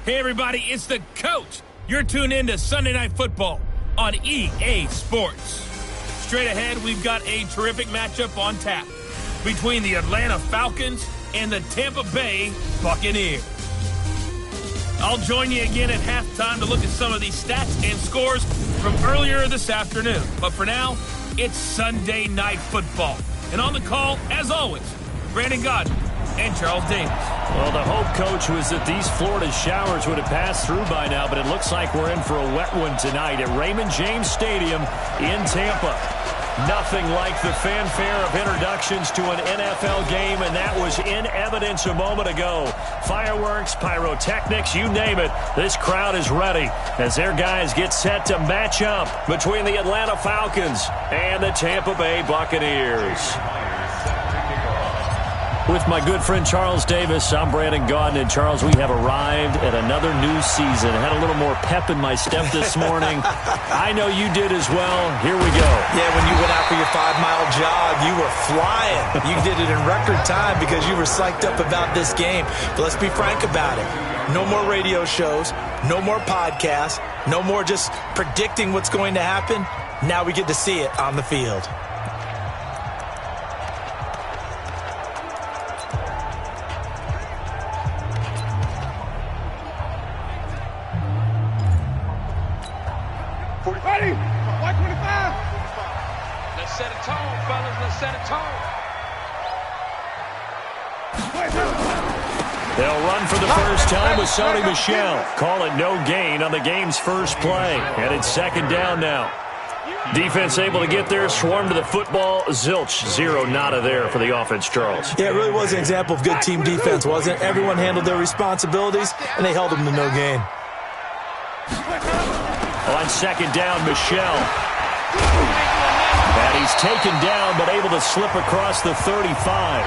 Hey, everybody, it's the coach. You're tuned in to Sunday Night Football on EA Sports. Straight ahead, we've got a terrific matchup on tap between the Atlanta Falcons and the Tampa Bay Buccaneers. I'll join you again at halftime to look at some of these stats and scores from earlier this afternoon. But for now, it's Sunday Night Football. And on the call, as always, Brandon Godden and Charles Davis. Well, the hope, Coach, was that these Florida showers would have passed through by now, but it looks like we're in for a wet one tonight at Raymond James Stadium in Tampa. Nothing like the fanfare of introductions to an NFL game, and that was in evidence a moment ago. Fireworks, pyrotechnics, you name it. This crowd is ready as their guys get set to match up between the Atlanta Falcons and the Tampa Bay Buccaneers. With my good friend Charles Davis, I'm Brandon Godden. And Charles, we have arrived at another new season. I had a little more pep in my step this morning. I know you did as well. Here we go. Yeah, when you went out for your 5-mile jog, you were flying. You did it in record time because you were psyched up about this game. But let's be frank about it. No more radio shows, no more podcasts, no more just predicting what's going to happen. Now we get to see it on the field. Ready? 125. Let's set a tone, fellas. Let's set a tone. They'll run for the first time with Sony Michel. Call it no gain on the game's first play. And it's second down now. Defense able to get there, swarm to the football. Zilch, zero nada there for the offense, Charles. Yeah, it really was an example of good team defense, wasn't it? Everyone handled their responsibilities, and they held them to no gain. On second down, Michel. And he's taken down, but able to slip across the 35.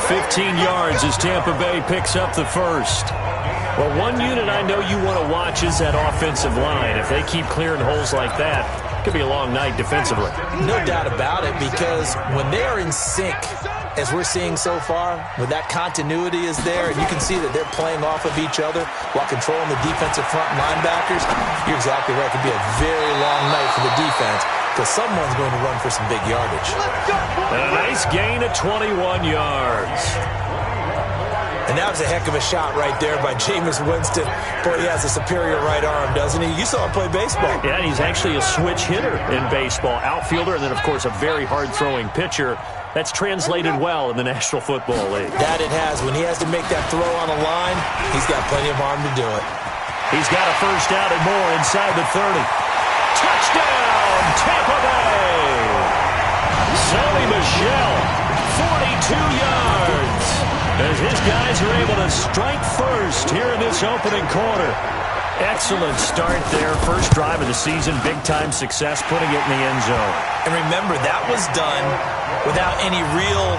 15 yards as Tampa Bay picks up the first. Well, one unit I know you want to watch is that offensive line. If they keep clearing holes like that, it could be a long night defensively. No doubt about it, because when they are in sync, as we're seeing so far, when that continuity is there, and you can see that they're playing off of each other while controlling the defensive front linebackers, you're exactly right. It could be a very long night for the defense because someone's going to run for some big yardage. And a nice gain of 21 yards. And that was a heck of a shot right there by Jameis Winston. Boy, he has a superior right arm, doesn't he? You saw him play baseball. Yeah, he's actually a switch hitter in baseball. Outfielder, and then, of course, a very hard-throwing pitcher. That's translated well in the National Football League. That it has. When he has to make that throw on a line, he's got plenty of arm to do it. He's got a first down and more inside the 30. Touchdown, Tampa Bay! Sony Michel, 42 yards. As his guys are able to strike first here in this opening quarter. Excellent start there. First drive of the season. Big-time success, putting it in the end zone. And remember, that was done without any real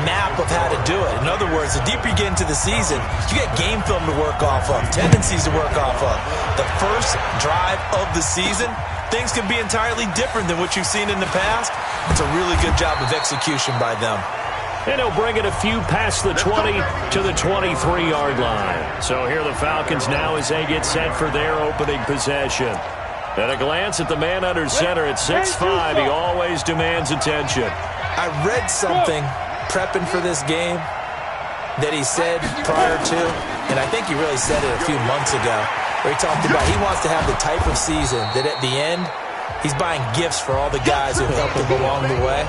map of how to do it. In other words, the deeper you get into the season, you get game film to work off of, tendencies to work off of. The first drive of the season, things can be entirely different than what you've seen in the past. It's a really good job of execution by them. And he'll bring it a few past the 20 to the 23-yard line. So here are the Falcons now as they get set for their opening possession. At a glance at the man under center at 6'5", he always demands attention. I read something prepping for this game that he said prior to, and I think he really said it a few months ago, where he talked about he wants to have the type of season that at the end, he's buying gifts for all the guys who helped him along the way.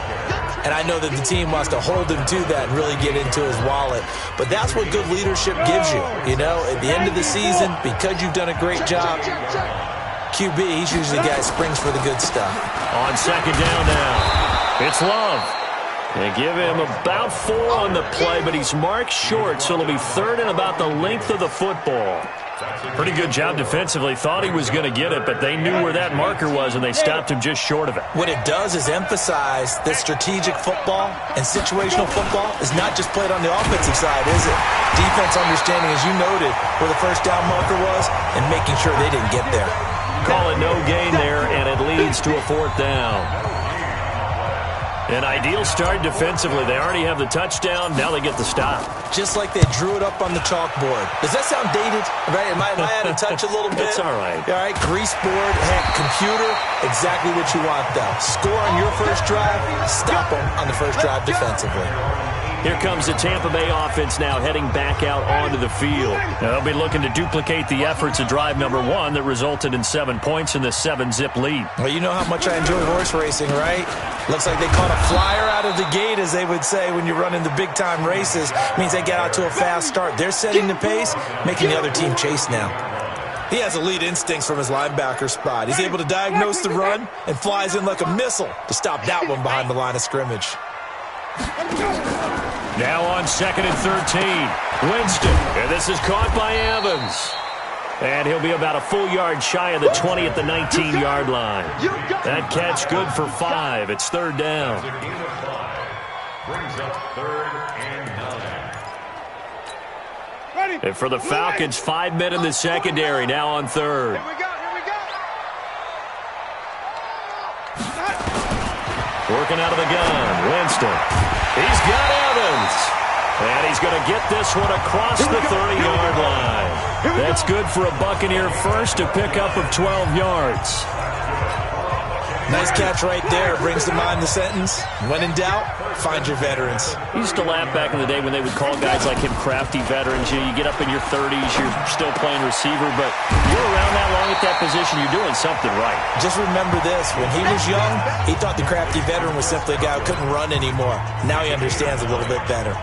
And I know that the team wants to hold him to that and really get into his wallet. But that's what good leadership gives you. You know, at the end of the season, because you've done a great job, QB, he's usually the guy who springs for the good stuff. On second down now, it's Love. They give him about 4 on the play, but he's marked short, so it'll be third and about the length of the football. Pretty good job defensively. Thought he was going to get it, but they knew where that marker was, and they stopped him just short of it. What it does is emphasize that strategic football and situational football is not just played on the offensive side, is it? Defense understanding, as you noted, where the first down marker was and making sure they didn't get there. Call it no gain there, and it leads to a fourth down. An ideal start defensively. They already have the touchdown. Now they get the stop. Just like they drew it up on the chalkboard. Does that sound dated? Right? Am I out of touch a little bit? It's all right. All right, grease board, heck, computer, exactly what you want, though. Score on your first drive, stop them on the first drive defensively. Here comes the Tampa Bay offense now heading back out onto the field. Now, they'll be looking to duplicate the efforts of drive number 1 that resulted in 7 points in the 7-zip lead. Well, you know how much I enjoy horse racing, right? Looks like they caught a flyer out of the gate, as they would say when you're running the big-time races. It means they get out to a fast start. They're setting the pace, making the other team chase now. He has elite instincts from his linebacker spot. He's able to diagnose the run and flies in like a missile to stop that one behind the line of scrimmage. Now on 2nd and 13. Winston. And this is caught by Evans. And he'll be about a full yard shy of the 20 at the 19-yard line. That catch good for 5. It's 3rd down. Brings up 3rd and 9. And for the Falcons, 5 men in the secondary now on 3rd. Here we go. Working out of the gun, Winston. He's got Evans. And he's going to get this one across the 30-yard line. That's good for a Buccaneer first, a pickup of 12 yards. Nice catch right there. Brings to mind the sentence, when in doubt, find your veterans. I used to laugh back in the day when they would call guys like him crafty veterans. You get up in your 30s, you're still playing receiver, but you're around that long at that position, you're doing something right. Just remember this. When he was young, he thought the crafty veteran was simply a guy who couldn't run anymore. Now he understands a little bit better.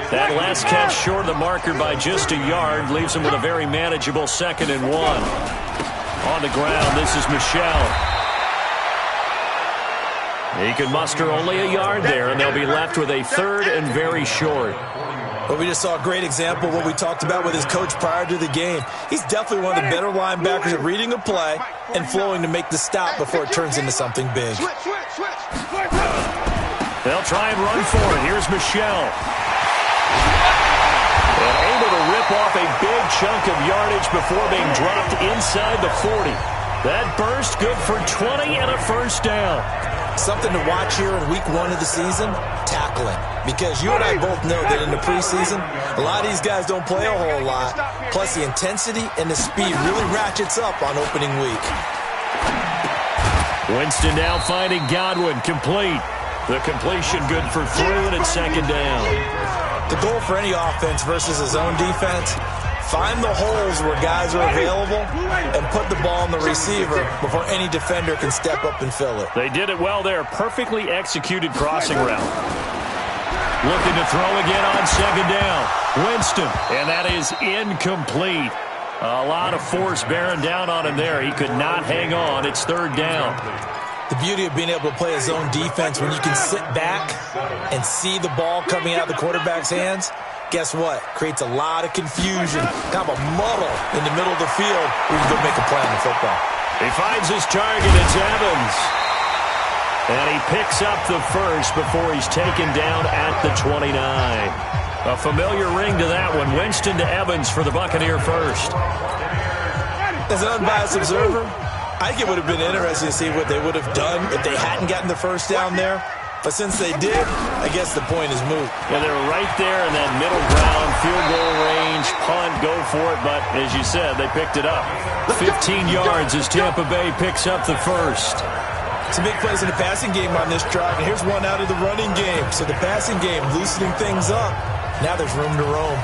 That last catch short of the marker by just a yard leaves him with a very manageable 2nd and 1. On the ground, this is Michel. He can muster only a yard there, and they'll be left with a 3rd and very short. Well, we just saw a great example of what we talked about with his coach prior to the game. He's definitely one of the better linebackers at reading a play and flowing to make the stop before it turns into something big. They'll try and run for it. Here's Michel. And able to rip off a big chunk of yardage before being dropped inside the 40. That burst good for 20 and a 1st down. Something to watch here in week 1 of the season, tackling. Because you and I both know that in the preseason, a lot of these guys don't play a whole lot. Plus the intensity and the speed really ratchets up on opening week. Winston now finding Godwin complete. The completion good for 3 and it's 2nd down. The goal for any offense versus his own defense, find the holes where guys are available and put the ball on the receiver before any defender can step up and fill it. They did it well there. Perfectly executed crossing route. Looking to throw again on 2nd down. Winston, and that is incomplete. A lot of force bearing down on him there. He could not hang on. It's 3rd down. The beauty of being able to play a zone defense when you can sit back and see the ball coming out of the quarterback's hands, guess what? Creates a lot of confusion, kind of a muddle in the middle of the field where you can go make a play on the football. He finds his target. It's Evans. And he picks up the 1st before he's taken down at the 29. A familiar ring to that one. Winston to Evans for the Buccaneer 1st. As an unbiased observer, I think it would have been interesting to see what they would have done if they hadn't gotten the 1st down there. But since they did, I guess the point is moot. Yeah, they're right there in that middle ground, field goal range, punt, go for it. But as you said, they picked it up. 15 yards as Tampa Bay picks up the 1st. Some big plays in the passing game on this drive, and here's one out of the running game. So the passing game loosening things up. Now there's room to roam.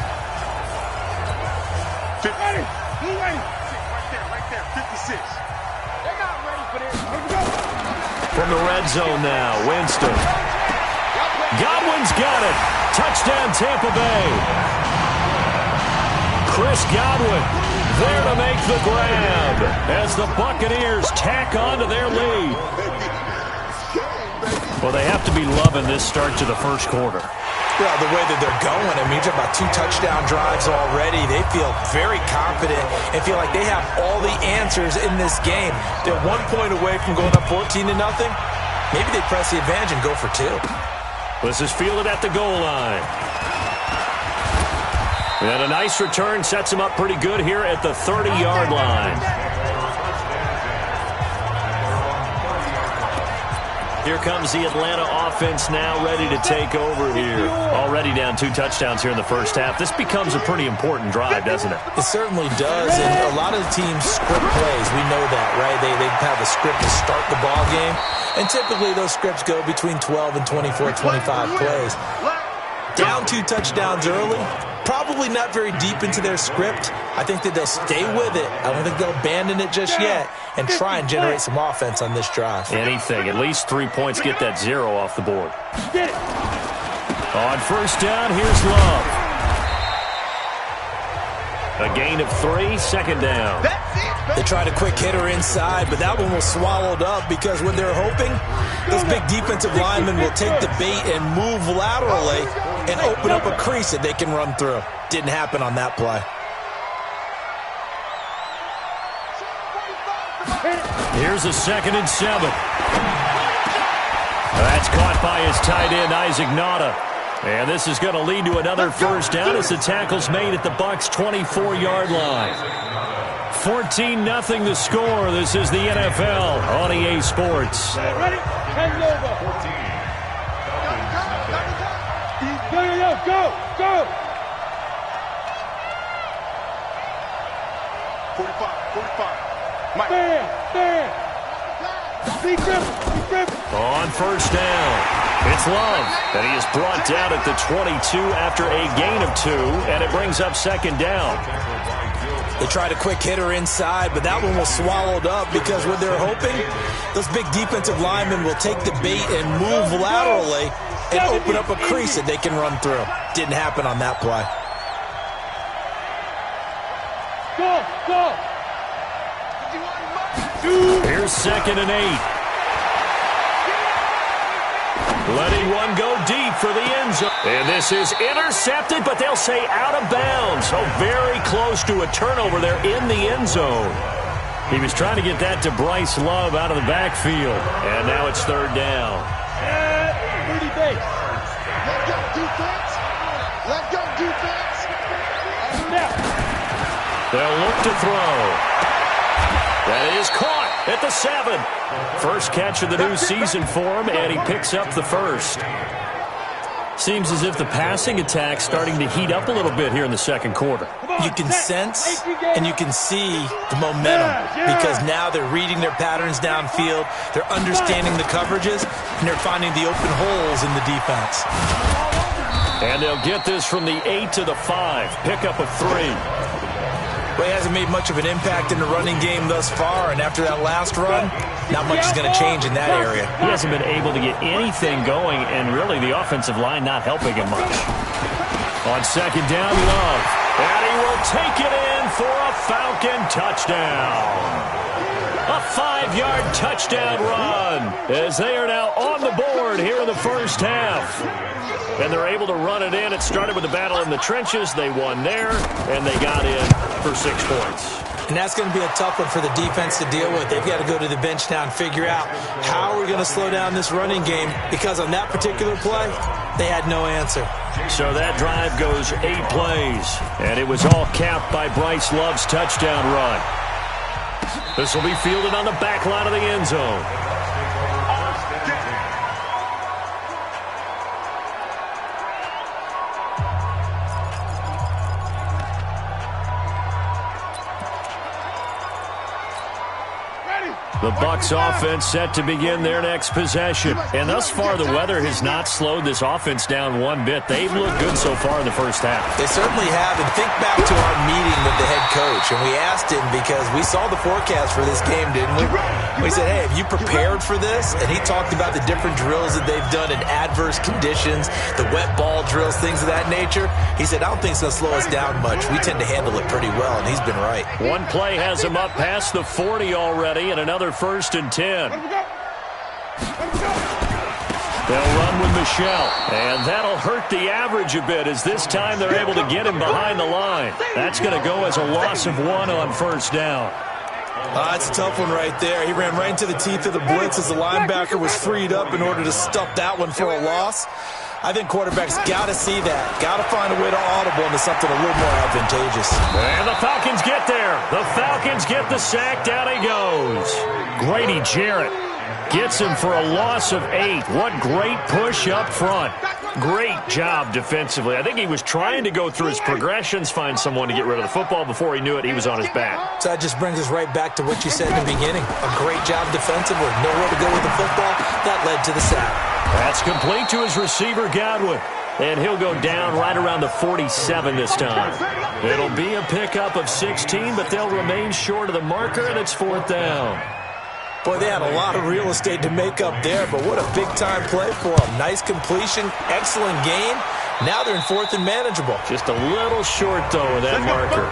Right there, 56. They're not ready for this. From the red zone now, Winston. Godwin's got it. Touchdown, Tampa Bay. Chris Godwin there to make the grab as the Buccaneers tack on to their lead. Well, they have to be loving this start to the 1st quarter. Well, the way that they're going, I mean, you're talking about 2 touchdown drives already. They feel very confident and feel like they have all the answers in this game. They're 1 point away from going up 14-0. Maybe they press the advantage and go for 2. This is fielded at the goal line. And a nice return sets him up pretty good here at the 30-yard line. Here comes the Atlanta offense now ready to take over here. Already down 2 touchdowns here in the first half. This becomes a pretty important drive, doesn't it? It certainly does, and a lot of the teams script plays. We know that, right? They have a script to start the ball game, and typically those scripts go between 12 and 24, 25 plays. Down 2 touchdowns early, probably not very deep into their script. I think that they'll stay with it. I don't think they'll abandon it just yet and try and generate some offense on this drive. Anything. At least 3 points. Get that 0 off the board. On first down, here's Love. A gain of 3, second down. They tried a quick hitter inside, but that one was swallowed up because when they're hoping, those big defensive linemen will take the bait and move laterally and open up a crease that they can run through. Didn't happen on that play. Here's a 2nd and 7. That's caught by his tight end, Isaac Nauta. And this is going to lead to another first down as the tackle's made at the Bucs' 24-yard line. 14-0 the score. This is the NFL on EA Sports. Ready? Hand over. 14. Go. 45. Mike. Stand. On first down, it's Love, and he is brought down at the 22 after a gain of 2, and it brings up second down. They tried a quick hitter inside, but that one was swallowed up because when they're hoping, those big defensive linemen will take the bait and move laterally and open up a crease that they can run through. Didn't happen on that play. Go. Here's 2nd and 8. Letting one go deep for the end zone. And this is intercepted, but they'll say out of bounds. So very close to a turnover there in the end zone. He was trying to get that to Bryce Love out of the backfield. And now it's 3rd down. Pretty base. Let go defense. They'll look to throw. That is caught at the 7. First catch of the new season for him, and he picks up the first. Seems as if the passing attack's starting to heat up a little bit here in the second quarter. You can sense and you can see the momentum because now they're reading their patterns downfield, they're understanding the coverages, and they're finding the open holes in the defense. And they'll get this from the 8 to the 5. Pickup of 3. Well, he hasn't made much of an impact in the running game thus far, and after that last run, not much is going to change in that area. He hasn't been able to get anything going, and really the offensive line not helping him much. On second down, Love. And he will take it in for a Falcon touchdown. A 5-yard touchdown run as they are now on the board here in the first half. And they're able to run it in. It started with a battle in the trenches. They won there, and they got in for 6 points. And that's going to be a tough one for the defense to deal with. They've got to go to the bench now and figure out how we're going to slow down this running game because on that particular play, they had no answer. So that drive goes 8 plays, and it was all capped by Bryce Love's touchdown run. This will be fielded on the back line of the end zone. The Bucs offense set to begin their next possession. And thus far, the weather has not slowed this offense down one bit. They've looked good so far in the first half. They certainly have. And think back to our meeting with the head coach. And we asked him because we saw the forecast for this game, didn't we? We said, hey, have you prepared for this? And he talked about the different drills that they've done in adverse conditions, the wet ball drills, things of that nature. He said, I don't think it's going to slow us down much. We tend to handle it pretty well, and he's been right. One play has him up past the 40 already, and another 1st and 10. They'll run with Michelle, and that'll hurt the average a bit as this time they're able to get him behind the line. That's going to go as a loss of 1 on first down. That's a tough one right there. He ran right into the teeth of the blitz as the linebacker was freed up in order to stuff that one for a loss. I think quarterbacks got to see that. Got to find a way to audible into something a little more advantageous. And the Falcons get there. The Falcons get the sack. Down he goes. Grady Jarrett Gets him for a loss of 8. What great push up front. Great job defensively. I think he was trying to go through his progressions, find someone to get rid of the football. Before he knew it, he was on his back. So that just brings us right back to what you said in the beginning. A great job defensively. Nowhere to go with the football. That led to the sack. That's complete to his receiver, Godwin. And he'll go down right around the 47 this time. It'll be a pickup of 16, but they'll remain short of the marker, and it's 4th down. Boy, they had a lot of real estate to make up there, but what a big-time play for them. Nice completion, excellent gain. Now they're in 4th and manageable. Just a little short, though, of that marker.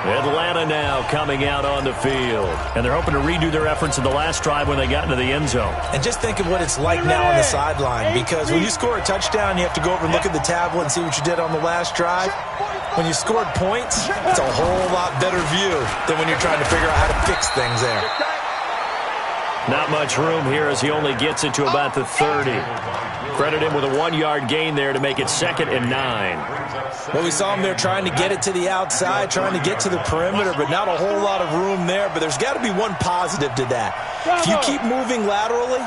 Atlanta now coming out on the field. And they're hoping to redo their efforts in the last drive when they got into the end zone. And just think of what it's like now on the sideline, because when you score a touchdown, you have to go over and look at the tablet and see what you did on the last drive. When you scored points, it's a whole lot better view than when you're trying to figure out how to fix things there. Not much room here as he only gets it to about the 30. Credit him with a 1-yard gain there to make it 2nd and 9. Well, we saw him there trying to get it to the outside, trying to get to the perimeter, but not a whole lot of room there. But there's got to be one positive to that. If you keep moving laterally,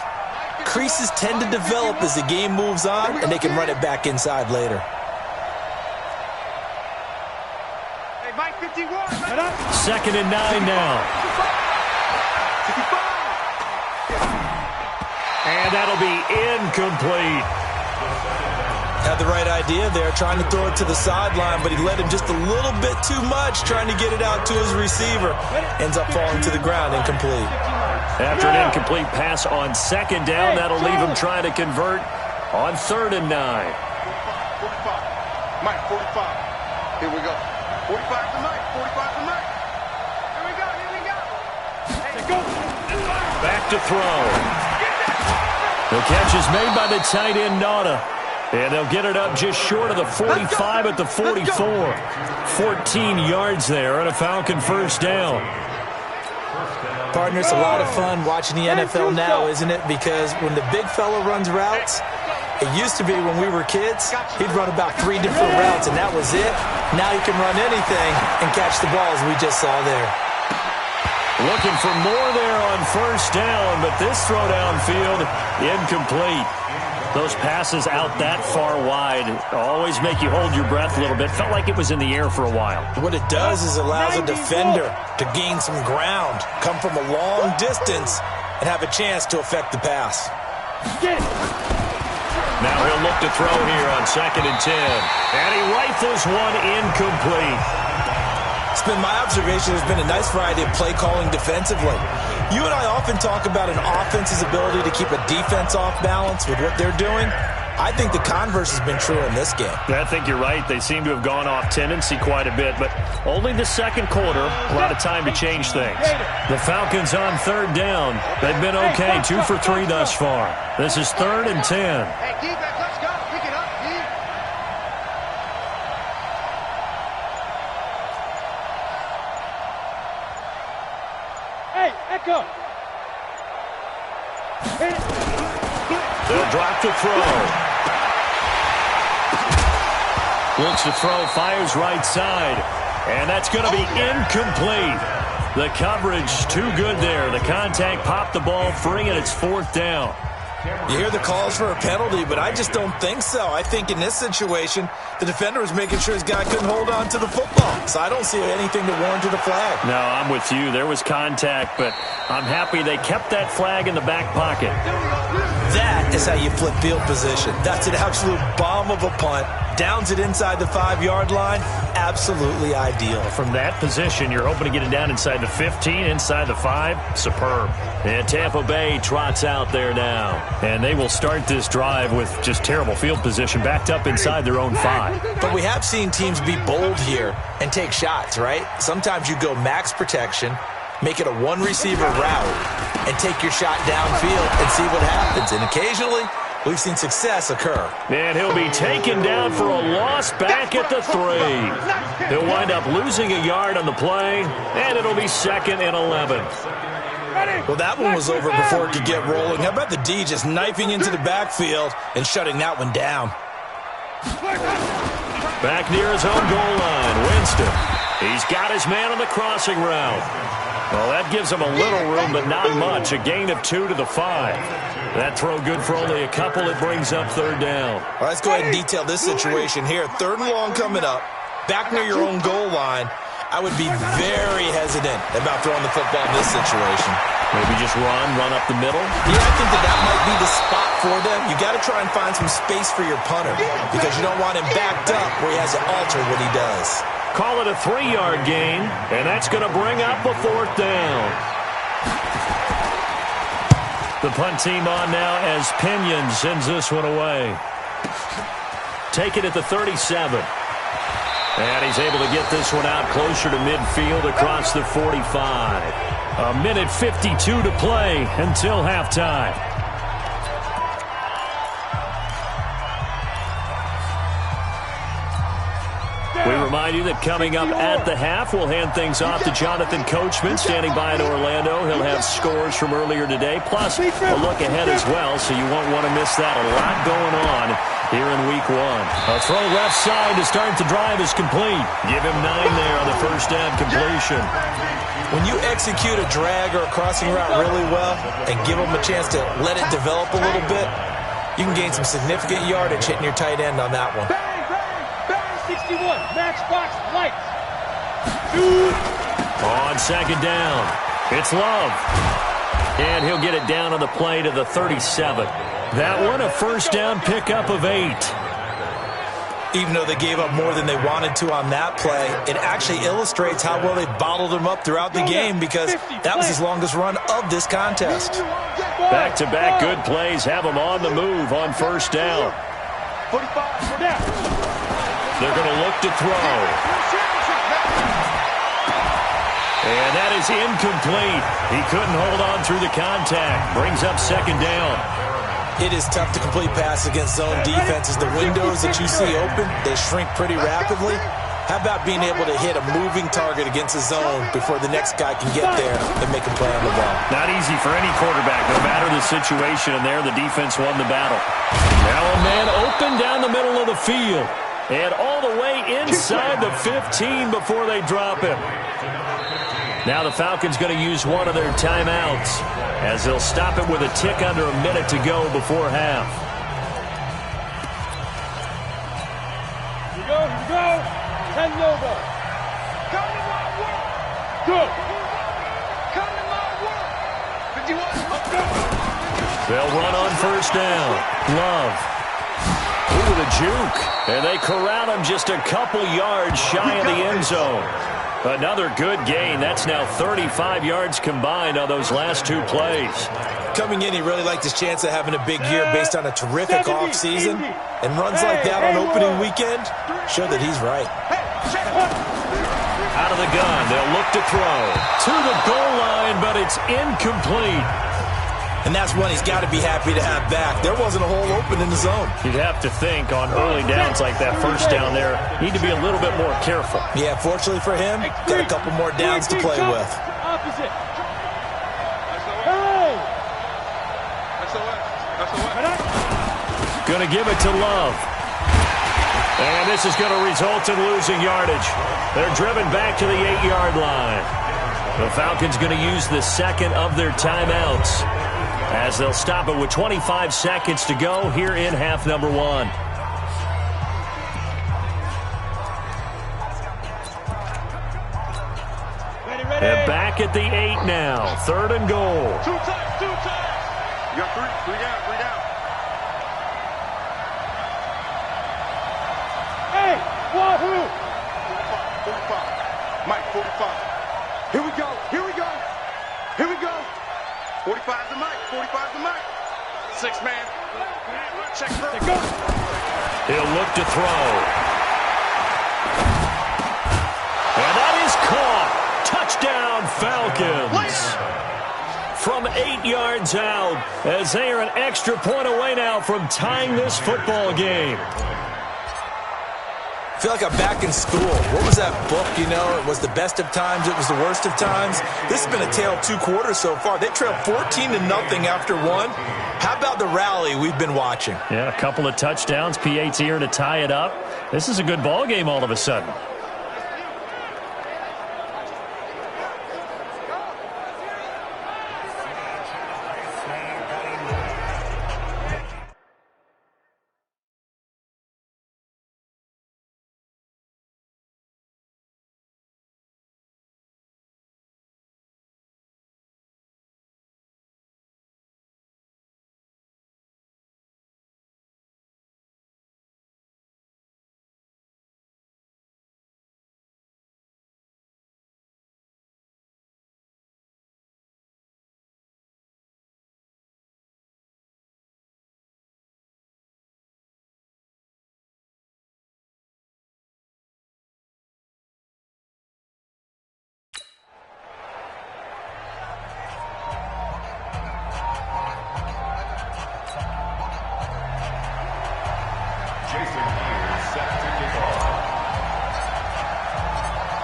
creases tend to develop as the game moves on, and they can run it back inside later. Hey, Mike 51. 2nd and 9 now. And that'll be incomplete. Had the right idea there, trying to throw it to the sideline, but he led him just a little bit too much, trying to get it out to his receiver. Ends up falling to the ground, incomplete. After an incomplete pass on 2nd down, that'll leave him trying to convert on 3rd and 9. 45. Mike, 45. Here we go. 45 for Mike. 45 for Mike. Here we go. Here we go. Hey, go. Back to throw. The catch is made by the tight end, Nauta. And they'll get it up just short of the 45 at the 44. 14 yards there and a Falcon 1st down. Partner, it's a lot of fun watching the NFL now, isn't it? Because when the big fella runs routes, it used to be when we were kids, he'd run about 3 different routes, and that was it. Now he can run anything and catch the ball, as we just saw there. Looking for more there on 1st down, but this throw downfield, incomplete. Those passes out that far wide always make you hold your breath a little bit. Felt like it was in the air for a while. What it does is allows a defender to gain some ground, come from a long distance, and have a chance to affect the pass. Now he'll look to throw here on 2nd and 10. And he rifles one incomplete. It's been my observation there's been a nice variety of play calling defensively. You and I often talk about an offense's ability to keep a defense off balance with what they're doing. I think the converse has been true in this game. I think you're right. They seem to have gone off tendency quite a bit, but only the 2nd quarter, a lot of time to change things. The Falcons on 3rd down. They've been okay, 2 for 3 thus far. This is 3rd and 10. Hey, defense, let's go. Pick it up, D. Hey, Echo. They'll drop to throw. Looks to throw, fires right side. And that's going to be incomplete. The coverage too good there. The contact popped the ball free, and it's 4th down. You hear the calls for a penalty, but I just don't think so. I think in this situation, the defender was making sure his guy couldn't hold on to the football. So I don't see anything to warrant a flag. No, I'm with you. There was contact, but I'm happy they kept that flag in the back pocket. That is how you flip field position. That's an absolute bomb of a punt. Downs it inside the 5-yard line. Absolutely ideal. From that position, you're hoping to get it down inside the 15, inside the 5. Superb. And Tampa Bay trots out there now. And they will start this drive with just terrible field position, backed up inside their own 5. But we have seen teams be bold here and take shots, right? Sometimes you go max protection, make it a one-receiver route, and take your shot downfield and see what happens. And occasionally, we've seen success occur. And he'll be taken down for a loss back at the 3. He'll wind up losing a yard on the play, and it'll be 2nd and 11. Well, that one was over before it could get rolling. How about the D just knifing into the backfield and shutting that one down? Back near his own goal line, Winston. He's got his man on the crossing route. Well, that gives them a little room, but not much. A gain of 2 to the 5. That throw good for only a couple. It brings up third down. Well, let's go ahead and detail this situation here. 3rd and long coming up. Back near your own goal line. I would be very hesitant about throwing the football in this situation. Maybe just run up the middle? Yeah, I think that might be the spot for them. You got to try and find some space for your punter because you don't want him backed up where he has to alter what he does. Call it a 3-yard gain, and that's going to bring up a 4th down. The punt team on now as Pinion sends this one away. Take it at the 37. And he's able to get this one out closer to midfield across the 45. A minute 52 to play until halftime. We remind you that coming up at the half, we'll hand things off to Jonathan Coachman, standing by in Orlando. He'll have scores from earlier today, plus a look ahead as well, so you won't want to miss that. A lot going on here in Week 1. A throw left side to start the drive is complete. Give him 9 there on the first down completion. When you execute a drag or a crossing route really well and give them a chance to let it develop a little bit, you can gain some significant yardage hitting your tight end on that one. 61, matchbox lights. On second down, it's Love. And he'll get it down on the play to the 37. That one, a first down pickup of 8. Even though they gave up more than they wanted to on that play, it actually illustrates how well they bottled them up throughout the game because that was his longest run of this contest. Back-to-back good plays have them on the move on first down. 45, down. They're going to look to throw. And that is incomplete. He couldn't hold on through the contact. Brings up second down. It is tough to complete passes against zone defenses. The windows that you see open, they shrink pretty rapidly. How about being able to hit a moving target against a zone before the next guy can get there and make a play on the ball? Not easy for any quarterback, no matter the situation, and there the defense won the battle. Now a man open down the middle of the field. And all the way inside the 15 before they drop him. Now the Falcons going to use one of their timeouts as they'll stop it with a tick under a minute to go before half. Here we go. 10 logo. Come to my work. Good. Come to my work. 51. They'll run on first down. Love. Ooh, the juke. And they corral him just a couple yards shy of the end zone. Another good gain. That's now 35 yards combined on those last 2 plays. Coming in, he really liked his chance of having a big year based on a terrific offseason. And runs like that on opening weekend show that he's right. Out of the gun, they'll look to throw. To the goal line, but it's incomplete. And that's one he's got to be happy to have back. There wasn't a hole open in the zone. You'd have to think on early downs like that first down there, need to be a little bit more careful. Yeah, fortunately for him, got a couple more downs to play with. Opposite. Going to give it to Love. And this is going to result in losing yardage. They're driven back to the 8-yard line. The Falcons going to use the second of their timeouts as they'll stop it with 25 seconds to go here in half number 1. Ready. And back at the 8 now. 3rd and goal. 2 times. You got 3 down. Hey, wahoo! 45. Mike, 45. Here we go. 45 to Mike. 6 man. Check throw. He'll look to throw. And that is caught. Touchdown, Falcons. From 8 yards out as they are an extra point away now from tying this football game. I feel like I'm back in school. What was that book, you know? It was the best of times. It was the worst of times. This has been a tale of 2 quarters so far. They trailed 14-0 after 1. How about the rally we've been watching? Yeah, a couple of touchdowns. P8's here to tie it up. This is a good ball game all of a sudden.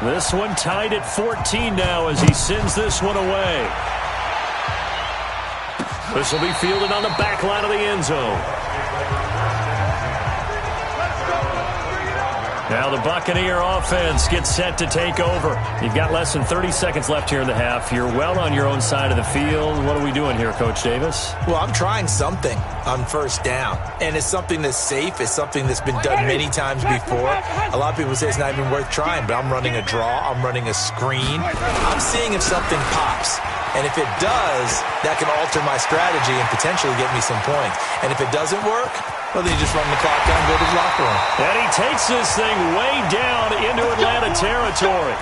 This one tied at 14 now as he sends this one away. This will be fielded on the back line of the end zone. Now the Buccaneer offense gets set to take over. You've got less than 30 seconds left here in the half. You're well on your own side of the field. What are we doing here, Coach Davis? Well, I'm trying something on first down, and it's something that's safe. It's something that's been done many times before. A lot of people say it's not even worth trying, but I'm running a draw. I'm running a screen. I'm seeing if something pops. And if it does, that can alter my strategy and potentially get me some points. And if it doesn't work, well, then you just run the clock down and go to the locker room. And he takes this thing way down into Atlanta territory.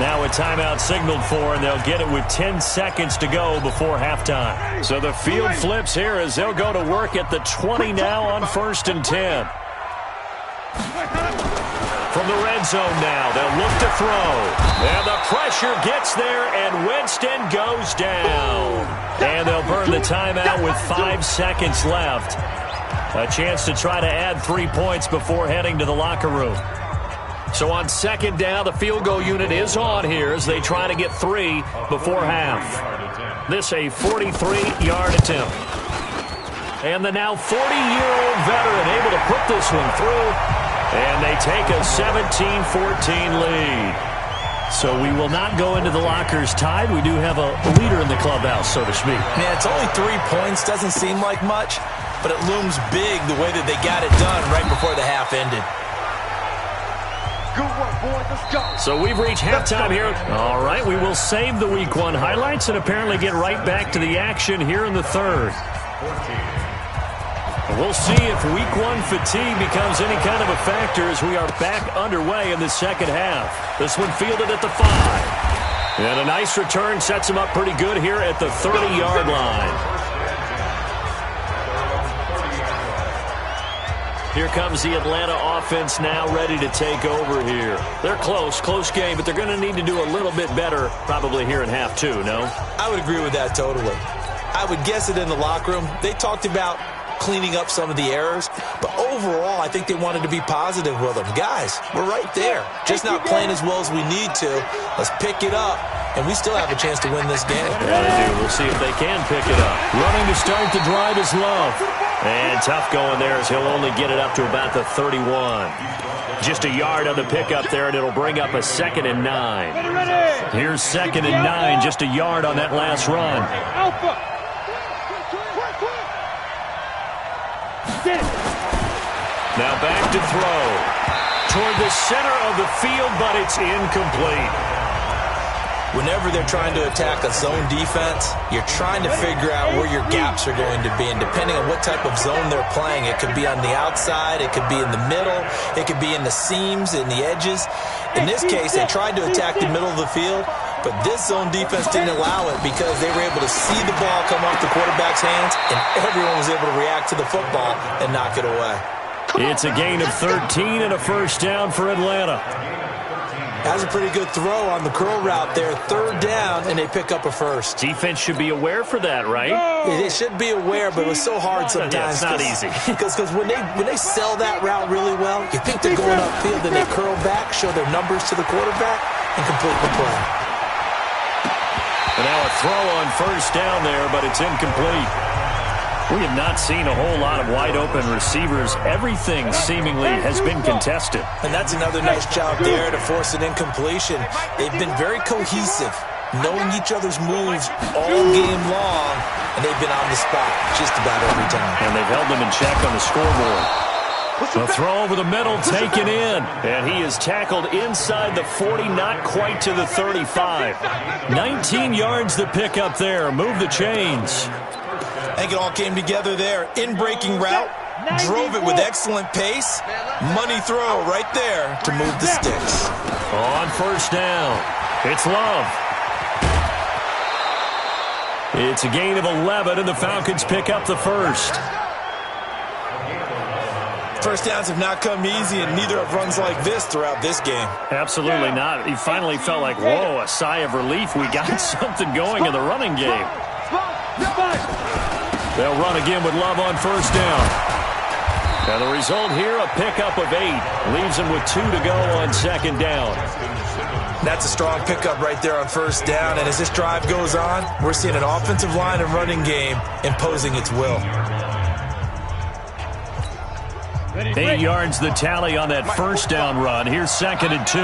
Now a timeout signaled for, and they'll get it with 10 seconds to go before halftime. So the field flips here as they'll go to work at the 20 now on 1st and 10. From the red zone now, they'll look to throw. And the pressure gets there, and Winston goes down. And they'll burn the timeout with 5 seconds left. A chance to try to add 3 points before heading to the locker room. So on 2nd down, the field goal unit is on here as they try to get 3 before half. This a 43-yard attempt. And the now 40-year-old veteran able to put this one through. And they take a 17-14 lead. So we will not go into the lockers tied. We do have a leader in the clubhouse, so to speak. Yeah, it's only 3 points. Doesn't seem like much, but it looms big the way that they got it done right before the half ended. Good work, boys. Let's go. So we've reached halftime here. All right, we will save the Week 1 highlights and apparently get right back to the action here in the 3rd. We'll see if Week 1 fatigue becomes any kind of a factor as we are back underway in the 2nd half. This one fielded at the 5. And a nice return sets him up pretty good here at the 30-yard line. Here comes the Atlanta offense now ready to take over here. They're close game, but they're going to need to do a little bit better probably here in half 2, no? I would agree with that totally. I would guess it in the locker room. They talked about cleaning up some of the errors, but overall I think they wanted to be positive with them. Guys, we're right there. Just not playing as well as we need to. Let's pick it up, and we still have a chance to win this game. Yeah, they do. We'll see if they can pick it up. Running to start the drive is Love. And tough going there as he'll only get it up to about the 31. Just a yard on the pickup there, and it'll bring up a 2nd and 9. Here's 2nd and 9, just a yard on that last run. Alpha. Now back to throw. Toward the center of the field, but it's incomplete. Whenever they're trying to attack a zone defense, you're trying to figure out where your gaps are going to be. And depending on what type of zone they're playing, it could be on the outside, it could be in the middle, it could be in the seams, in the edges. In this case, they tried to attack the middle of the field, but this zone defense didn't allow it because they were able to see the ball come off the quarterback's hands, and everyone was able to react to the football and knock it away. It's a gain of 13 and a 1st down for Atlanta. That's a pretty good throw on the curl route there. 3rd down, and they pick up a 1st. Defense should be aware for that, right? They should be aware, but it was so hard sometimes. Yeah, it's not easy. Because when they sell that route really well, you think they're going upfield, then they curl back, show their numbers to the quarterback, and complete the play. And now a throw on 1st down there, but it's incomplete. We have not seen a whole lot of wide-open receivers. Everything seemingly has been contested. And that's another nice job there to force an incompletion. They've been very cohesive, knowing each other's moves all game long, and they've been on the spot just about every time. And they've held them in check on the scoreboard. A throw over the middle taken in, and he is tackled inside the 40, not quite to the 35. 19 yards to pick up there. Move the chains. I think it all came together there. In-breaking route, drove it with excellent pace. Money throw right there to move the sticks. On 1st down, it's Love. It's a gain of 11, and the Falcons pick up the 1st. First downs have not come easy, and neither have runs like this throughout this game. Absolutely not. He finally felt like, whoa, a sigh of relief. We got something going in the running game. They'll run again with Love on 1st down. And the result here, a pickup of 8. Leaves him with 2 to go on second down. That's a strong pickup right there on first down. And as this drive goes on, we're seeing an offensive line and running game imposing its will. 8 yards the tally on that first down run. Here's 2nd and 2.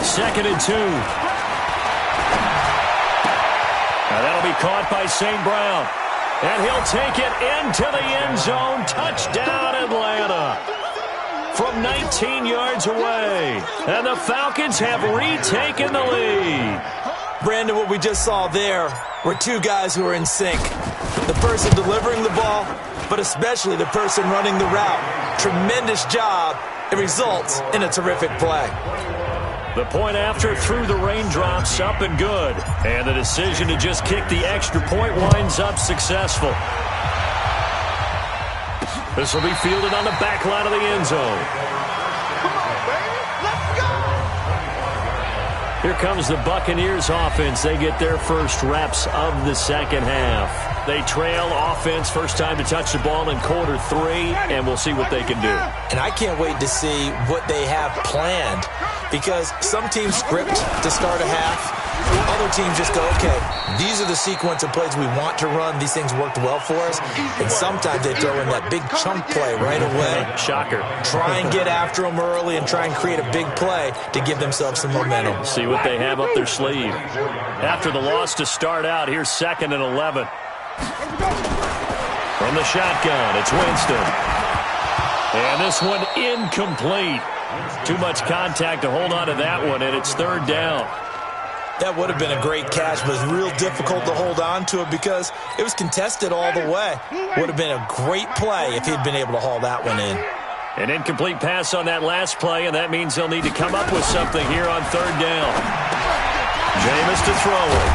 2nd and 2. Now that'll be caught by St. Brown. And he'll take it into the end zone. Touchdown, Atlanta. From 19 yards away. And the Falcons have retaken the lead. Brandon, what we just saw there were 2 guys who are in sync. The person delivering the ball, but especially the person running the route. Tremendous job. It results in a terrific play. The point after through the raindrops, up and good. And the decision to just kick the extra point winds up successful. This will be fielded on the back line of the end zone. Come on, baby. Let's go. Here comes the Buccaneers offense. They get their first reps of the second half. They trail offense first time to touch the ball in quarter 3, and we'll see what they can do. And I can't wait to see what they have planned, because some teams script to start a half. Other teams just go, okay, these are the sequence of plays we want to run. These things worked well for us. And sometimes they throw in that big chunk play right away. Shocker. Try and get after them early and try and create a big play to give themselves some momentum. See what they have up their sleeve. After the loss to start out, here's 2nd and 11. From the shotgun, it's Winston. And this one incomplete. Too much contact to hold on to that one, and it's 3rd down. That would have been a great catch, but it was real difficult to hold on to it because it was contested all the way. Would have been a great play if he'd been able to haul that one in. An incomplete pass on that last play, and that means they'll need to come up with something here on 3rd down. Jameis to throw it.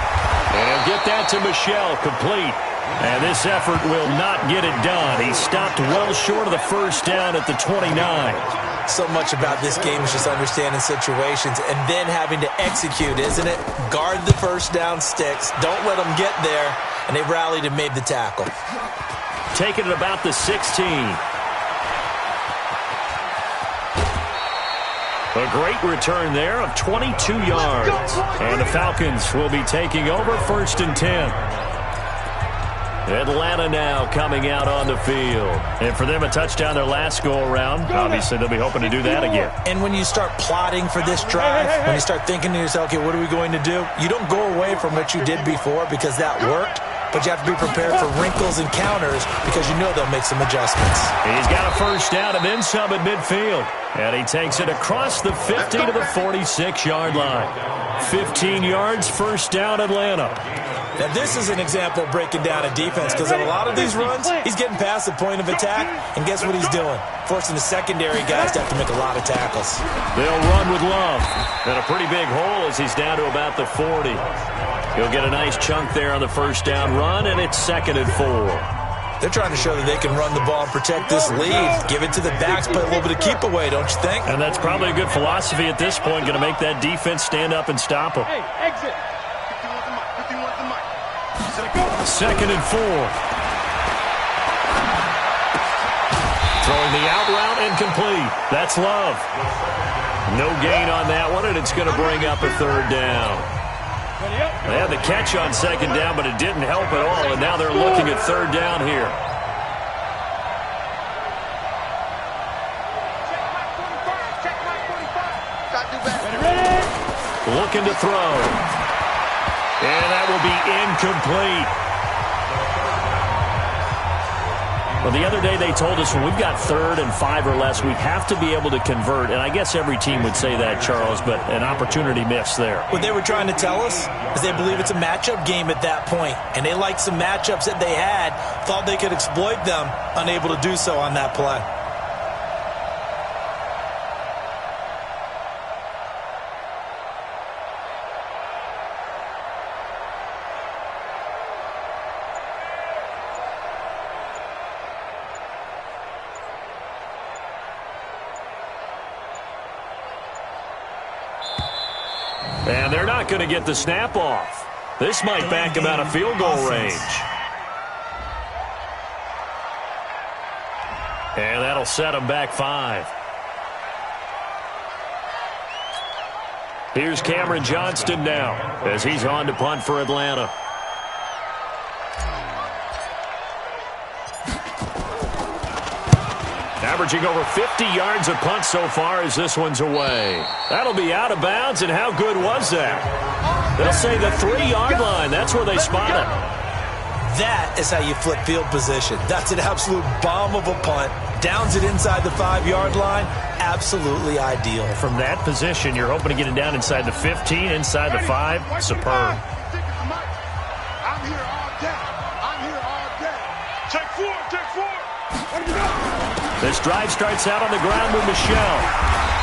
And he'll get that to Michel, complete. And this effort will not get it done. He stopped well short of the first down at the 29. So much about this game is just understanding situations and then having to execute, isn't it? Guard the first down sticks. Don't let them get there. And they rallied and made the tackle. Taking it about the 16. A great return there of 22 yards. And the Falcons will be taking over 1st and 10. Atlanta now coming out on the field. And for them, a touchdown their last go-around. Obviously, they'll be hoping to do that again. And when you start plotting for this drive, when you start thinking to yourself, okay, what are we going to do? You don't go away from what you did before because that worked. But you have to be prepared for wrinkles and counters because you know they'll make some adjustments. He's got a first down and then some at midfield. And he takes it across the 50 to the 46-yard line. 15 yards, first down, Atlanta. Now, this is an example of breaking down a defense because in a lot of these runs, he's getting past the point of attack, and guess what he's doing? Forcing the secondary guys to have to make a lot of tackles. They'll run with Love. And a pretty big hole as he's down to about the 40. He'll get a nice chunk there on the first down run, and it's 2nd and 4. They're trying to show that they can run the ball and protect this lead. Give it to the backs, play a little bit of keep away, don't you think? And that's probably a good philosophy at this point, going to make that defense stand up and stop them. Hey, exit. 2nd and 4. Throwing the out route incomplete. That's Love. No gain on that one, and it's going to bring up a 3rd down. They had the catch on 2nd down, but it didn't help at all, and now they're looking at 3rd down here. Looking to throw. And that will be incomplete. Well, the other day they told us when we've got 3rd and 5 or less, we have to be able to convert. And I guess every team would say that, Charles, but an opportunity missed there. What they were trying to tell us is they believe it's a matchup game at that point. And they liked some matchups that they had, thought they could exploit them, unable to do so on that play. And they're not going to get the snap off. This might back them out of field goal range. And that'll set them back 5. Here's Cameron Johnston now as he's on to punt for Atlanta. Averaging over 50 yards a punt so far as this one's away. That'll be out of bounds, and how good was that? They'll say the 3-yard line. That's where they spot it. That is how you flip field position. That's an absolute bomb of a punt. Downs it inside the 5-yard line. Absolutely ideal. From that position, you're hoping to get it down inside the 15, inside the 5. Superb. I'm here all day. I'm here all day. Take 4, take 4. This drive starts out on the ground with Michel.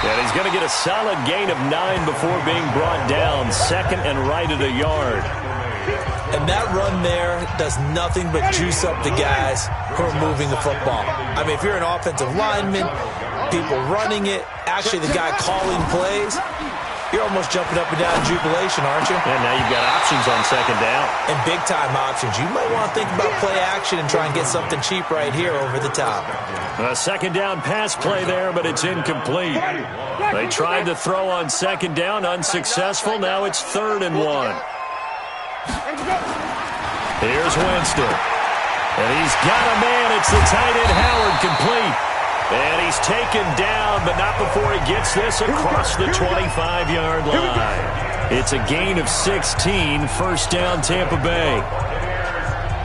And he's going to get a solid gain of 9 before being brought down. Second and right at a yard. And that run there does nothing but juice up the guys who are moving the football. I mean, if you're an offensive lineman, people running it, actually the guy calling plays, you're almost jumping up and down in jubilation, aren't you? And now you've got options on second down. And big-time options. You might want to think about play action and try and get something cheap right here over the top. A second down pass play there, but it's incomplete. They tried to throw on second down, unsuccessful. Now it's 3rd and 1. Here's Winston. And he's got a man. It's the tight end Howard, complete. And he's taken down, but not before he gets this across the 25-yard line. It's a gain of 16, first down Tampa Bay.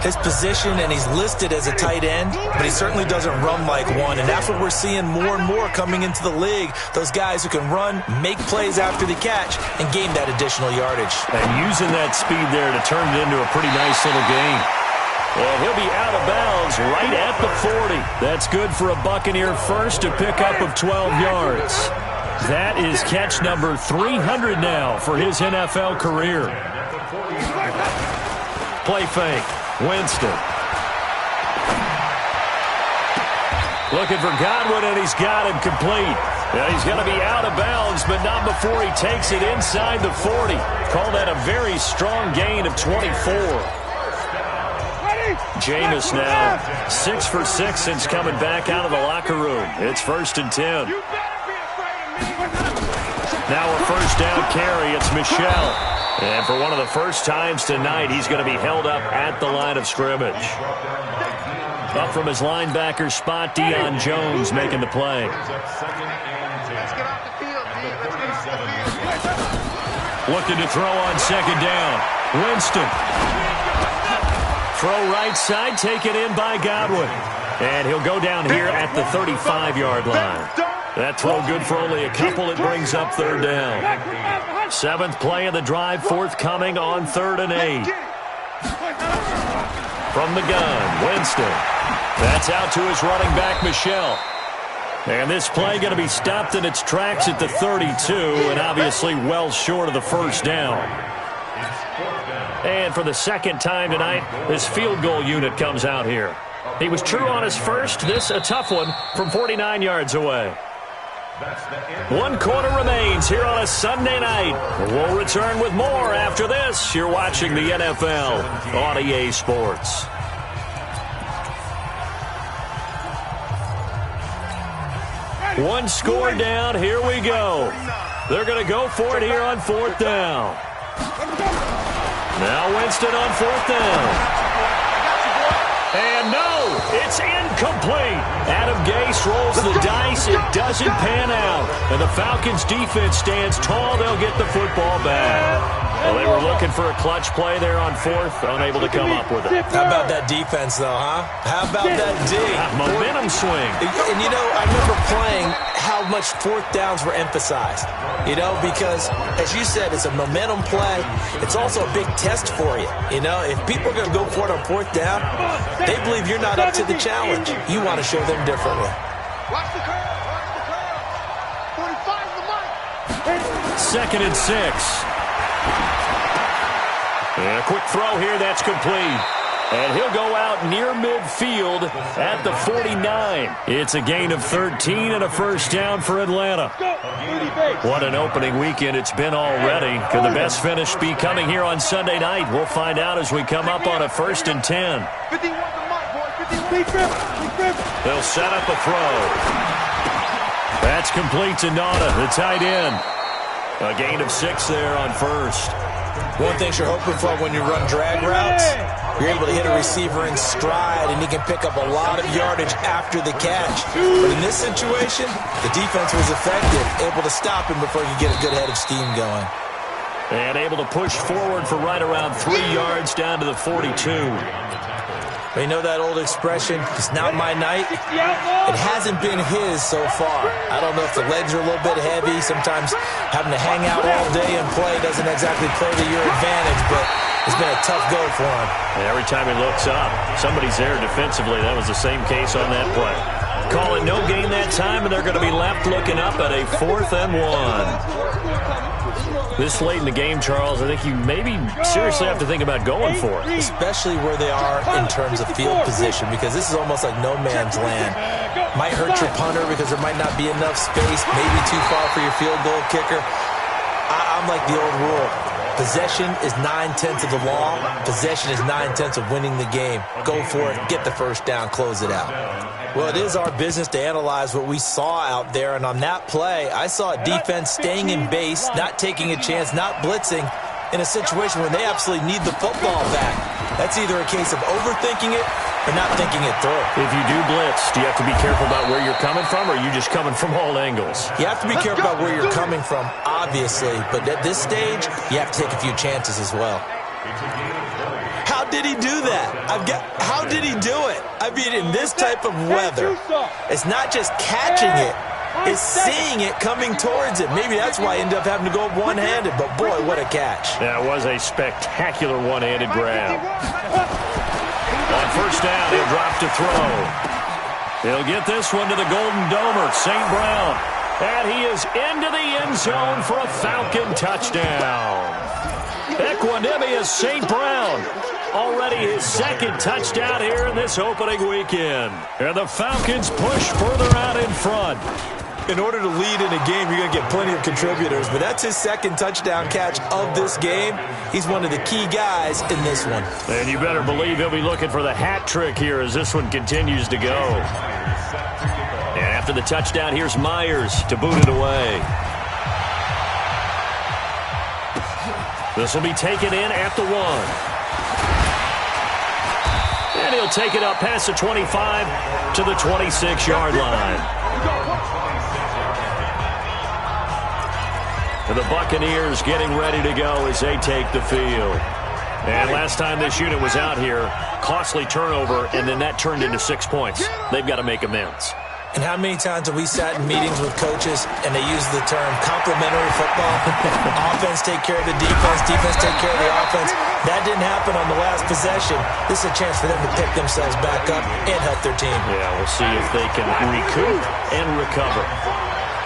His position, and he's listed as a tight end, but he certainly doesn't run like one, and that's what we're seeing more and more coming into the league. Those guys who can run, make plays after the catch, and gain that additional yardage. And using that speed there to turn it into a pretty nice little gain. And he'll be out of bounds right at the 40. That's good for a Buccaneer first, a pickup of 12 yards. That is catch number 300 now for his NFL career. Play fake. Winston. Looking for Godwin, and he's got him complete. Now he's going to be out of bounds, but not before he takes it inside the 40. Call that a very strong gain of 24. Jameis now 6 for 6 since coming back out of the locker room. It's 1st and 10. Now a first down carry. It's Michel. And for one of the first times tonight, he's going to be held up at the line of scrimmage. Up from his linebacker spot, Deion Jones making the play. Looking to throw on second down. Winston. Throw right side, taken in by Godwin. And he'll go down here at the 35-yard line. That throw good for only a couple. It brings up 3rd down. 7th play of the drive, forthcoming on 3rd and 8. From the gun, Winston. That's out to his running back, Michel. And this play going to be stopped in its tracks at the 32, and obviously well short of the first down. And for the second time tonight, this field goal unit comes out here. He was true on his first. This a tough one from 49 yards away. 1 quarter remains here on a Sunday night. We'll return with more after this. You're watching the NFL on EA Sports. One score down. Here we go. They're going to go for it here on 4th down. Now Winston on 4th down. And no, it's incomplete. Adam Gase rolls the dice. It doesn't pan out. And the Falcons defense stands tall. They'll get the football back. Well, they were looking for a clutch play there on 4th, unable to come up with it. How about that defense, though, huh? How about that D? Momentum swing. And, you know, I remember playing how much 4th downs were emphasized. You know, because, as you said, it's a momentum play. It's also a big test for you. You know, if people are going to go for it on 4th down, they believe you're not up to the challenge. You want to show them differently. Watch the curve. Watch the curve. 45's the mark. 2nd and 6. And a quick throw here, that's complete. And he'll go out near midfield at the 49. It's a gain of 13 and a first down for Atlanta. What an opening weekend it's been already. Could the best finish be coming here on Sunday night? We'll find out as we come up on a 1st and 10. 51's the mark, boys. 51. They'll set up a throw. That's complete to Nauta, the tight end. A gain of 6 there on first. One thing you're hoping for when you run drag routes, you're able to hit a receiver in stride, and he can pick up a lot of yardage after the catch. But in this situation, the defense was effective, able to stop him before he could get a good head of steam going. And able to push forward for right around 3 yards down to the 42. You know that old expression, it's not my night? It hasn't been his so far. I don't know if the legs are a little bit heavy. Sometimes having to hang out all day and play doesn't exactly play to your advantage, but it's been a tough go for him. And every time he looks up, somebody's there defensively. That was the same case on that play. Call it no gain that time, and they're going to be left looking up at a 4th and 1. This late in the game, Charles, I think you maybe seriously have to think about going for it. Especially where they are in terms of field position, because this is almost like no man's land. Might hurt your punter because there might not be enough space, maybe too far for your field goal kicker. I'm like the old rule. Possession is 9/10 of the law. Possession is 9/10 of winning the game. Go for it, get the first down, close it out. Well, it is our business to analyze what we saw out there, and on that play, I saw a defense staying in base, not taking a chance, not blitzing, in a situation where they absolutely need the football back. That's either a case of overthinking it or not thinking it through. If you do blitz, do you have to be careful about where you're coming from, or are you just coming from all angles? You have to be careful about where you're coming from, obviously, but at this stage, you have to take a few chances as well. How did he do that? How did he do it? I mean, in this type of weather, it's not just catching it, it's seeing it coming towards it. Maybe that's why I ended up having to go one-handed, but boy, what a catch. That was a spectacular one-handed grab. On first down, he'll drop to throw. He'll get this one to the Golden Domer, St. Brown. And he is into the end zone for a Falcon touchdown. Equanimous St. Brown. Already his 2nd touchdown here in this opening weekend. And the Falcons push further out in front. In order to lead in a game, you're going to get plenty of contributors, but that's his 2nd touchdown catch of this game. He's one of the key guys in this one. And you better believe he'll be looking for the hat trick here as this one continues to go. And after the touchdown, here's Myers to boot it away. This will be taken in at the 1. And he'll take it up past the 25 to the 26-yard line. And the Buccaneers getting ready to go as they take the field. And last time this unit was out here, costly turnover, and then that turned into 6 points. They've got to make amends. And how many times have we sat in meetings with coaches and they use the term complementary football? Offense take care of the defense, defense take care of the offense. That didn't happen on the last possession. This is a chance for them to pick themselves back up and help their team. Yeah, we'll see if they can recoup and recover.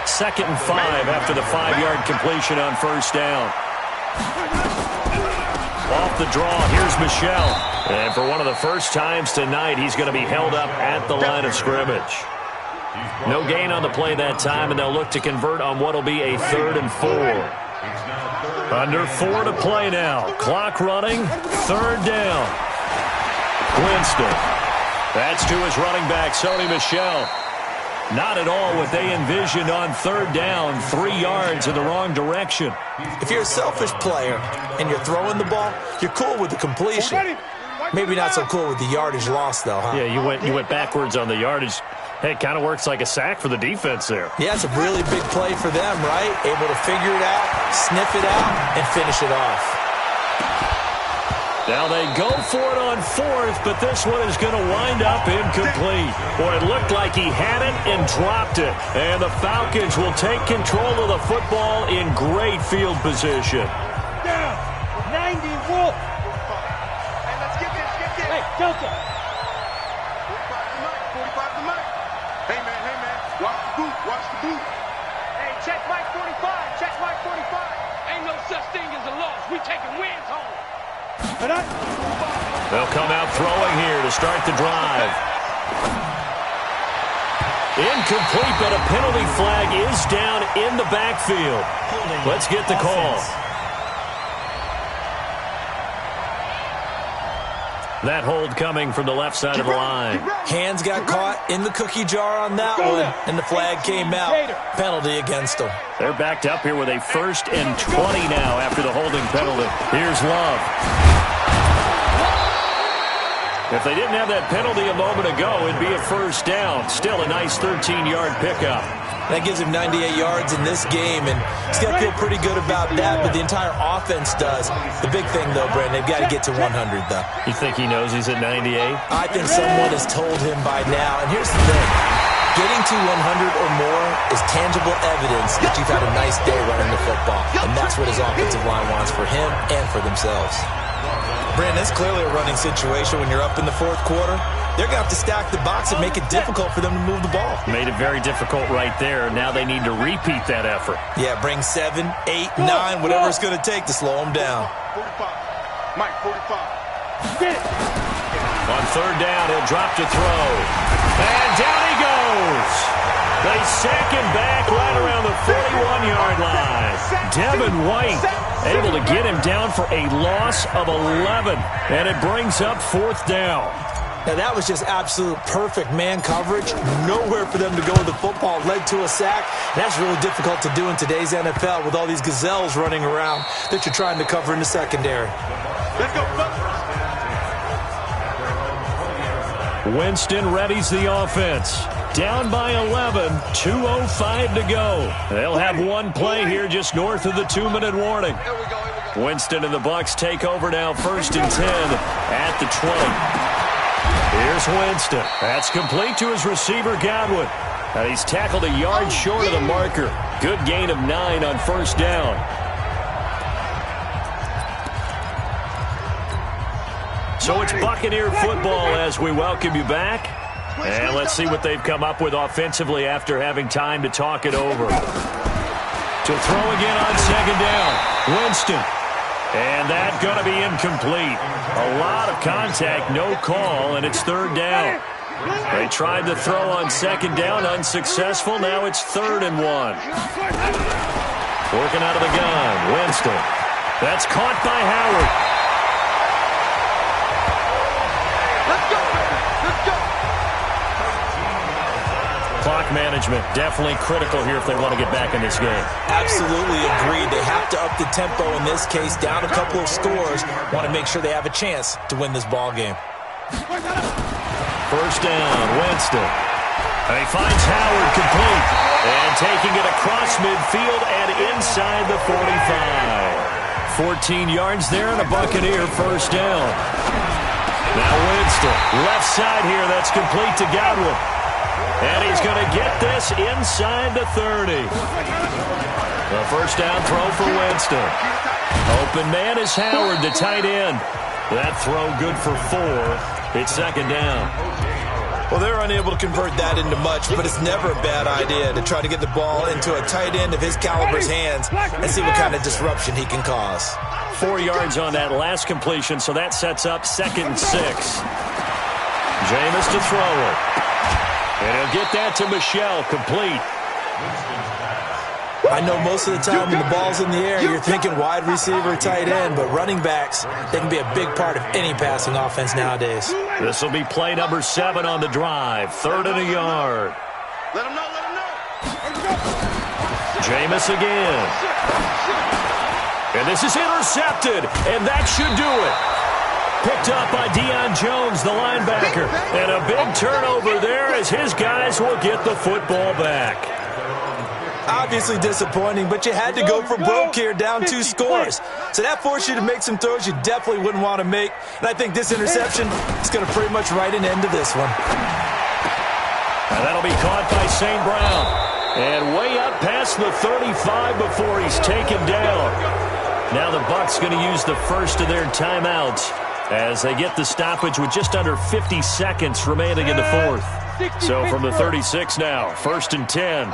2nd and 5 after the 5-yard completion on first down. Off the draw, here's Michel. And for one of the first times tonight, he's going to be held up at the line of scrimmage. No gain on the play that time, and they'll look to convert on what will be a 3rd and 4. Under 4 to play now. Clock running, 3rd down. Winston. That's to his running back, Sony Michel. Not at all what they envisioned on 3rd down, 3 yards in the wrong direction. If you're a selfish player and you're throwing the ball, you're cool with the completion. Maybe not so cool with the yardage loss, though, huh? Yeah, you went backwards on the yardage. Hey, it kind of works like a sack for the defense there. Yeah, it's a really big play for them, right? Able to figure it out, sniff it out, and finish it off. Now they go for it on 4th, but this one is going to wind up incomplete. Boy, it looked like he had it and dropped it. And the Falcons will take control of the football in great field position. Down. 90 Wolf. Hey, let's get this. Hey, Delta. 45 to Mike. Hey, man. Watch the boot. Hey, check Mike 45. Check Mike 45. Ain't no such thing as a loss. We taking wins home. They'll come out throwing here to start the drive. Incomplete, but a penalty flag is down in the backfield. Let's get the call. That hold coming from the left side of the line. Hands got caught in the cookie jar on that one, and the flag came out. Penalty against them. They're backed up here with a 1st and 20 now after the holding penalty. Here's Love. If they didn't have that penalty a moment ago, it'd be a 1st down. Still a nice 13-yard pickup. That gives him 98 yards in this game, and he's got to feel pretty good about that, but the entire offense does. The big thing, though, Brandon, they've got to get to 100, though. You think he knows he's at 98? I think someone has told him by now, and here's the thing. Getting to 100 or more is tangible evidence that you've had a nice day running the football, and that's what his offensive line wants for him and for themselves. Brandon, it's clearly a running situation when you're up in the 4th quarter. They're going to have to stack the box and make it difficult for them to move the ball. Made it very difficult right there. Now they need to repeat that effort. Yeah, bring 7, 8, 9, whatever it's going to take to slow them down. 45. Mike, 45. On 3rd down, he'll drop to throw. And down he goes. They sack him back right around the 41-yard line. Devin White able to get him down for a loss of 11. And it brings up 4th down. Now, that was just absolute perfect man coverage. Nowhere for them to go with the football. Led to a sack. That's really difficult to do in today's NFL with all these gazelles running around that you're trying to cover in the secondary. Let's go. Winston readies the offense. Down by 11, 2:05 to go. They'll have one play here just north of the 2-minute warning. Winston and the Bucs take over now, 1st and 10 at the 20. Here's Winston. That's complete to his receiver, Godwin. And he's tackled a yard short of the marker. Good gain of 9 on 1st down. So it's Buccaneer football as we welcome you back. And let's see what they've come up with offensively after having time to talk it over. To throw again on 2nd down. Winston. And that's going to be incomplete. A lot of contact, no call, and it's 3rd down. They tried to throw on 2nd down, unsuccessful. Now it's 3rd and 1. Working out of the gun, Winston. That's caught by Howard. Clock management, definitely critical here if they want to get back in this game. Absolutely agreed. They have to up the tempo in this case, down a couple of scores. Want to make sure they have a chance to win this ball game. 1st down, Winston. And he finds Howard complete. And taking it across midfield and inside the 45. 14 yards there and a Buccaneer 1st down. Now Winston, left side here, that's complete to Godwin. And he's going to get this inside the 30. The 1st down throw for Winston. Open man is Howard, the tight end. That throw good for 4. It's 2nd down. Well, they're unable to convert that into much, but it's never a bad idea to try to get the ball into a tight end of his caliber's hands and see what kind of disruption he can cause. 4 yards on that last completion, so that sets up 2nd and 6. Jameis to throw it. And he'll get that to Michelle, complete. I know most of the time when the ball's in the air, you're thinking wide receiver, tight end, but running backs, they can be a big part of any passing offense nowadays. This will be play number 7 on the drive. 3rd and a yard. Let him know. Jameis again. And this is intercepted, and that should do it. Picked up by Deion Jones, the linebacker. And a big turnover there as his guys will get the football back. Obviously disappointing, but you had to go for broke here, down 2 scores. So that forced you to make some throws you definitely wouldn't want to make. And I think this interception is going to pretty much write an end to this one. And that'll be caught by St. Brown. And way up past the 35 before he's taken down. Now the Bucs going to use the first of their timeouts as they get the stoppage with just under 50 seconds remaining in the 4th. So from the 36 now, 1st and 10.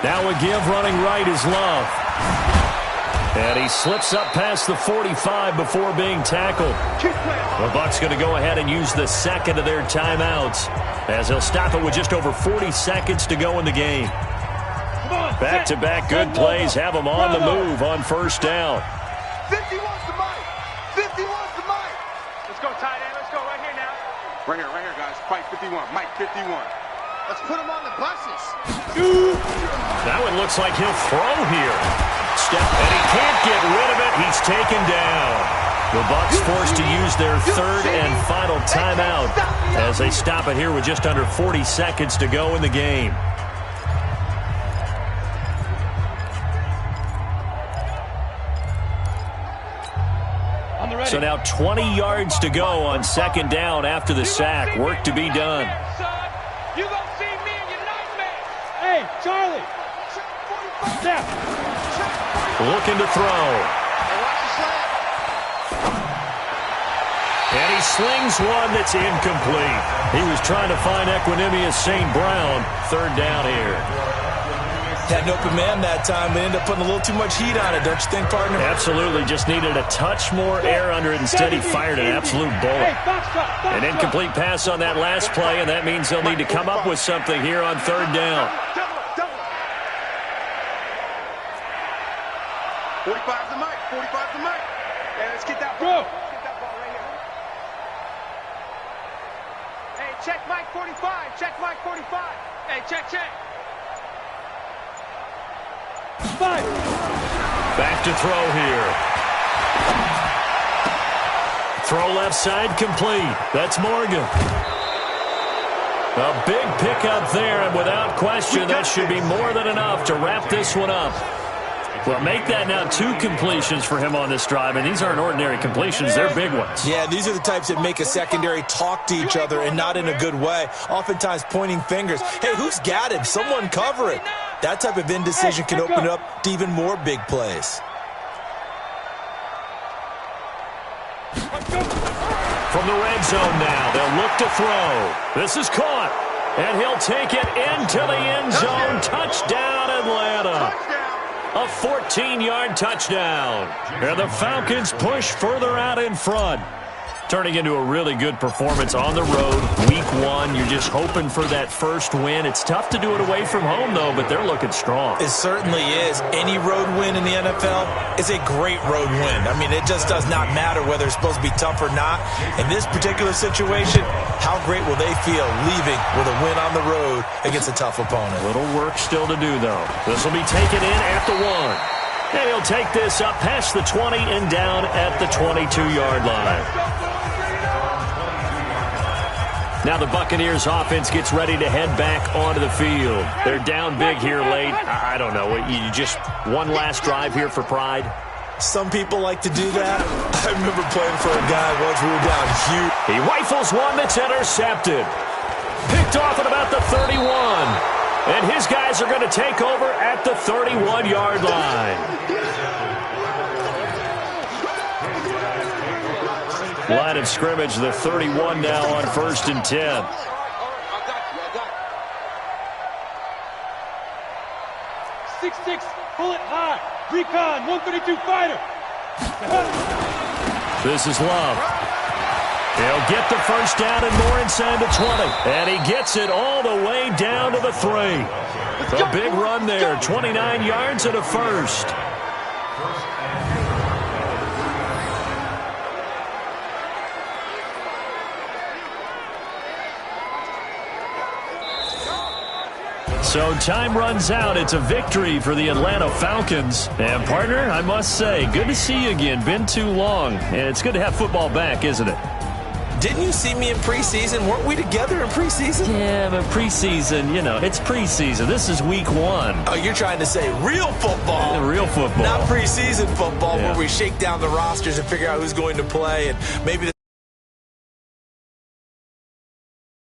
Now a give running right is Love. And he slips up past the 45 before being tackled. The Bucs going to go ahead and use the 2nd of their timeouts as they'll stop it with just over 40 seconds to go in the game. Back-to-back good plays have them on the move on 1st down. 50 wants the mic. Right here, guys. Fight 51. Mike 51. Let's put him on the buses. That one looks like he'll throw here. And he can't get rid of it. He's taken down. The Bucs forced to use their third and final timeout as they stop it here with just under 40 seconds to go in the game. So now 20 yards to go on second down after the sack. Work to be done. You gonna see me in your nightmares. Hey, Charlie. Step. Looking to throw. And he slings one that's incomplete. He was trying to find Equinemius St. Brown. Third down here. Had an open man that time, but ended up putting a little too much heat on it, don't you think, partner? Absolutely. Just needed a touch more air under it. Instead, he fired an absolute bullet. An incomplete pass on that last play, and that means they'll need to come up with something here on third down. 45's the mic. 45's the mic. Hey, let's get that ball. Let's get that ball right here. Hey, check Mike 45. Check Mike 45. Hey, check. Back to throw here. Throw left side complete. That's Morgan. A big pickup there, and without question, that should be more than enough to wrap this one up. Well, make that now 2 completions for him on this drive, and these aren't ordinary completions. They're big ones. Yeah, these are the types that make a secondary talk to each other and not in a good way, oftentimes pointing fingers. Hey, who's got him? Someone cover it. That type of indecision can open it up to even more big plays. From the red zone now, they'll look to throw. This is caught, and he'll take it into the end zone. Touchdown, Atlanta. A 14-yard touchdown. And the Falcons push further out in front. Turning into a really good performance on the road. Week 1, you're just hoping for that first win. It's tough to do it away from home, though, but they're looking strong. It certainly is. Any road win in the NFL is a great road win. I mean, it just does not matter whether it's supposed to be tough or not. In this particular situation, how great will they feel leaving with a win on the road against a tough opponent? Little work still to do, though. This will be taken in at the 1. And he'll take this up past the 20 and down at the 22-yard line. Now the Buccaneers offense gets ready to head back onto the field. They're down big here late. I don't know. You just one last drive here for pride? Some people like to do that. I remember playing for a guy once we were down huge. He rifles one that's intercepted. Picked off at about the 31. And his guys are going to take over at the 31-yard line. Line of scrimmage, the 31 now on 1st and 10. I got you. 6'6", pull it high. Recon, 132 fighter. This is Love. He'll get the first down and more inside the 20. And he gets it all the way down to the 3. A big run there, 29 yards and a first. So time runs out. It's a victory for the Atlanta Falcons. And, partner, I must say, good to see you again. Been too long. And it's good to have football back, isn't it? Didn't you see me in preseason? Weren't we together in preseason? Yeah, but preseason, you know, it's preseason. This is week 1. Oh, you're trying to say real football. Real football. Not preseason football where we shake down the rosters and figure out who's going to play and maybe